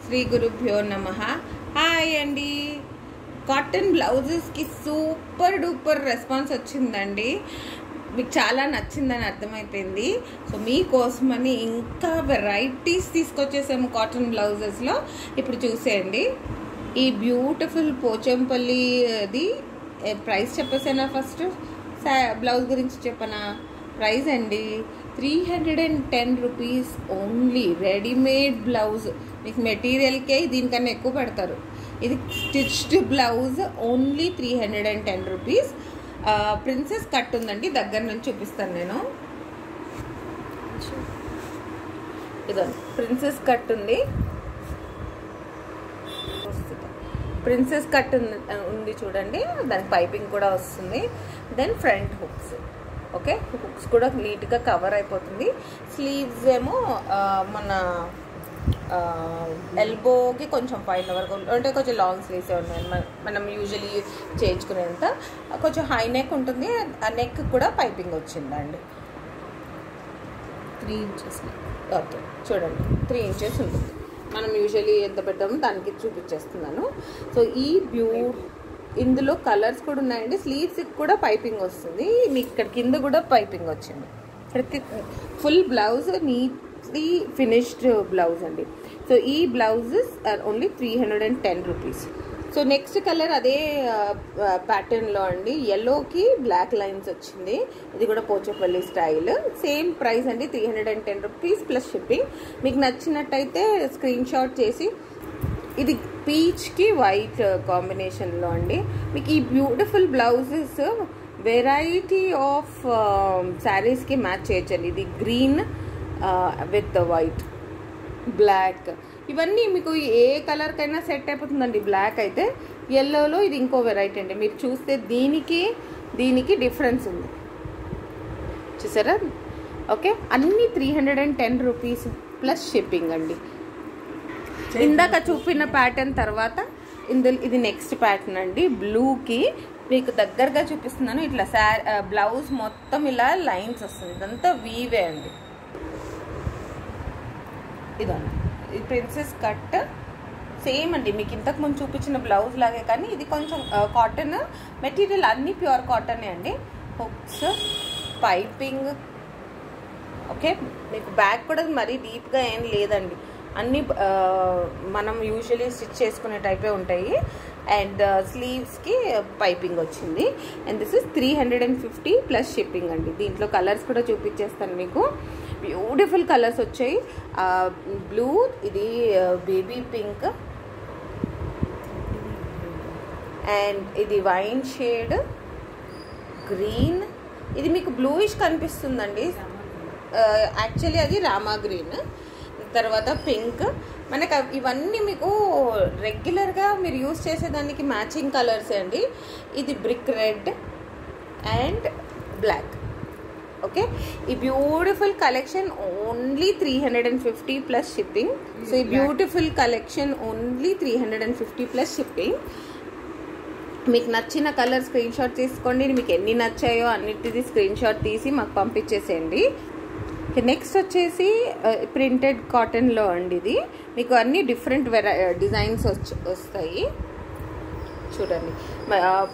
శ్రీ గురుభ్యో నమః. హాయ్ అండి. కాటన్ బ్లౌజెస్కి సూపర్ డూపర్ రెస్పాన్స్ వచ్చిందండి. మీకు చాలా నచ్చిందని అర్థమైపోయింది. సో మీకోసమని ఇంకా వెరైటీస్ తీసుకొచ్చేసాము కాటన్ బ్లౌజెస్లో. ఇప్పుడు చూసేయండి. ఈ బ్యూటిఫుల్ పోచంపల్లిది ప్రైస్ చెప్పేసానా? ఫస్ట్ బ్లౌజ్ గురించి చెప్పనా? ప్రైస్ అండి 310 రూపీస్ ఓన్లీ. రెడీమేడ్ బ్లౌజ్ మీకు మెటీరియల్కే దీనికన్నా ఎక్కువ పెడతారు. ఇది stitched blouse only 310 rupees. Princess cut ఉందండి, దగ్గర నుంచి చూపిస్తాను నేను. ఇదండి ప్రిన్సెస్ కట్ ఉంది. ప్రిన్సెస్ కట్ ఉంది చూడండి, దానికి పైపింగ్ కూడా వస్తుంది. Then front hooks, okay, hooks కూడా నీట్గా కవర్ అయిపోతుంది. స్లీవ్స్ ఏమో మన ఎల్బోకి కొంచెం పైన వరకు అంటే కొంచెం లాంగ్ స్లీవ్స్ ఉన్నాయి. మనం యూజువలీ చేయించుకునేంత కొంచెం హై నెక్ ఉంటుంది. ఆ నెక్ కూడా పైపింగ్ వచ్చిందండి. 3 ఇంచెస్. ఓకే చూడండి, 3 ఇంచెస్ ఉంటుంది. మనం యూజువలీ ఎంత పెడతామో దానికి చూపించేస్తున్నాను. సో ఈ ఇందులో కలర్స్ కూడా ఉన్నాయండి. స్లీవ్స్కి కూడా పైపింగ్ వస్తుంది. మీకు ఇక్కడ కింద కూడా పైపింగ్ వచ్చింది. ప్రతి full blouse neatly finished blouse అండి. సో ఈ blouses are only 310 rupees. So next colour అదే ప్యాటర్న్లో అండి, ఎల్లోకి బ్లాక్ లైన్స్ వచ్చింది. ఇది కూడా పోచంపల్లి స్టైల్. సేమ్ ప్రైస్ అండి, 310 రూపీస్ ప్లస్ షిప్పింగ్. మీకు నచ్చినట్టయితే స్క్రీన్ షాట్ చేసి, ఇది పీచ్కి వైట్ కాంబినేషన్లో అండి. మీకు ఈ బ్యూటిఫుల్ బ్లౌజెస్ వెరైటీ ఆఫ్ శారీస్కి మ్యాచ్ చేయొచ్చండి. ఇది గ్రీన్ విత్ వైట్, బ్లాక్, ఇవన్నీ మీకు ఏ కలర్కైనా సెట్ అయిపోతుందండి. బ్లాక్ అయితే, ఎల్లోలో ఇది ఇంకో వెరైటీ అండి. మీరు చూస్తే దీనికి డిఫరెన్స్ ఉంది, చూసారా? ఓకే, అన్నీ 310 రూపీస్ ప్లస్ షిప్పింగ్ అండి. ఇందాక చూపిన ప్యాటర్న్ తర్వాత ఇది నెక్స్ట్ ప్యాటర్న్ అండి. బ్లూకి మీకు దగ్గరగా చూపిస్తున్నాను. ఇట్లా బ్లౌజ్ మొత్తం ఇలా లైన్స్ వస్తుంది. ఇదంతా వీవే అండి. ఇదండి ఇది ప్రిన్సెస్ కట్. సేమ్ అండి, మీకు ఇంతకు ముందు చూపించిన బ్లౌజ్ లాగే, కానీ ఇది కొంచెం కాటన్ మెటీరియల్, అన్నీ ప్యూర్ కాటనే అండి. Hooks, piping, okay. మీకు బ్యాక్ కూడా మరీ డీప్గా ఏం లేదండి. అన్నీ మనం యూజువలీ స్టిచ్ చేసుకునే టైపే ఉంటాయి. అండ్ స్లీవ్స్కి పైపింగ్ వచ్చింది. And this is 350 plus shipping అండి. దీంట్లో కలర్స్ కూడా చూపించేస్తాను మీకు. బ్యూటిఫుల్ కలర్స్ వచ్చాయి. బ్లూ, ఇది బేబీ పింక్, అండ్ ఇది వైన్ షేడ్ గ్రీన్. ఇది మీకు బ్లూయిష్ కనిపిస్తుందండి, యాక్చువల్లీ అది రామా గ్రీన్. తర్వాత పింక్. మనకు ఇవన్నీ మీకు రెగ్యులర్గా మీరు యూస్ చేసేదానికి మ్యాచింగ్ కలర్స్ అండి. ఇది brick red and black, okay. ఈ beautiful collection only 350 plus shipping. So ఈ beautiful collection only 350 plus shipping. మీకు నచ్చిన కలర్ స్క్రీన్ షాట్ తీసుకోండి. మీకు ఎన్ని నచ్చాయో అన్నిటిది స్క్రీన్ షాట్ తీసి మాకు పంపించేసేయండి. నెక్స్ట్ వచ్చేసి ప్రింటెడ్ కాటన్లో అండి. ఇది మీకు అన్ని డిఫరెంట్ డిజైన్స్ వస్తాయి. చూడండి,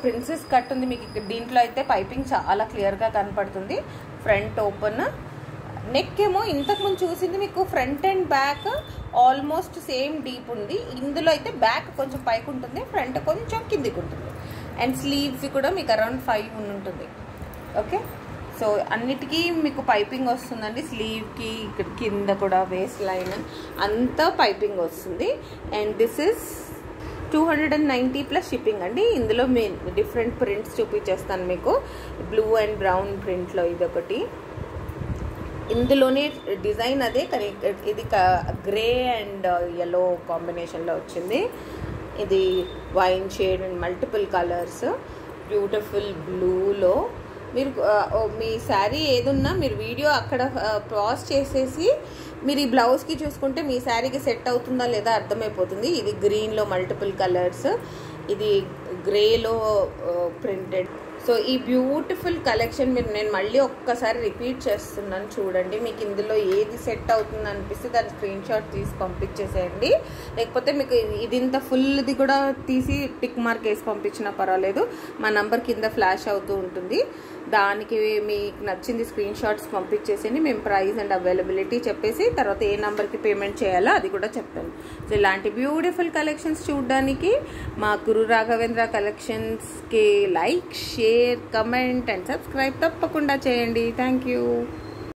ప్రిన్సెస్ కట్ ఉంది మీకు. దీంట్లో అయితే పైపింగ్ చాలా క్లియర్గా కనపడుతుంది. ఫ్రంట్ ఓపెన్, నెక్ ఏమో ఇంతకుముందు చూసింది మీకు front and back almost same deep ఉంది. ఇందులో అయితే బ్యాక్ కొంచెం పైకి ఉంటుంది, ఫ్రంట్ కొంచెం కిందికి ఉంటుంది. అండ్ స్లీవ్స్ కూడా మీకు అరౌండ్ 5 ఉంటుంది, ఓకే. సో అన్నిటికీ మీకు పైపింగ్ వస్తుందండి. స్లీవ్కి ఇక్కడ కింద కూడా వేస్ట్ లైన్ అంతా పైపింగ్ వస్తుంది. And this is 290 plus shipping అండి. ఇందులో మీ డిఫరెంట్ ప్రింట్స్ చూపించేస్తాను మీకు. బ్లూ అండ్ బ్రౌన్ ప్రింట్లో ఇదొకటి. ఇందులోనే డిజైన్ అదే, కానీ ఇది గ్రే అండ్ ఎల్లో కాంబినేషన్లో వచ్చింది. ఇది wine shade and multiple colours. Beautiful బ్లూలో మీరు మీ శారీ ఏదున్నా మీరు వీడియో అక్కడ పాజ్ చేసేసి మీరు ఈ బ్లౌజ్కి చూసుకుంటే మీ శారీకి సెట్ అవుతుందా లేదా అర్థమైపోతుంది. ఇది గ్రీన్లో మల్టిపుల్ కలర్స్, ఇది గ్రేలో ప్రింటెడ్. సో ఈ బ్యూటిఫుల్ కలెక్షన్ నేను మళ్ళీ ఒక్కసారి రిపీట్ చేస్తున్నాను, చూడండి. మీకు ఇందులో ఏది సెట్ అవుతుంది అనిపిస్తే దాని స్క్రీన్ షాట్ తీసి పంపించేసేయండి. లేకపోతే మీకు ఇది ఇంత ఫుల్ది కూడా తీసి టిక్ మార్క్ వేసి పంపించినా పర్వాలేదు. మా నంబర్ కింద ఫ్లాష్ అవుతూ ఉంటుంది. దానికి మీకు నచ్చింది స్క్రీన్ షాట్స్ పంపించేసేయండి. మేము ప్రైస్ అండ్ అవైలబిలిటీ చెప్పేసి తర్వాత ఏ నెంబర్కి పేమెంట్ చేయాలో అది కూడా చెప్తాను. సో ఇలాంటి బ్యూటిఫుల్ కలెక్షన్స్ చూడడానికి మా గురు రాఘవేంద్ర కలెక్షన్స్కి like, share, comment and subscribe తప్పకుండా చేయండి. Thank you.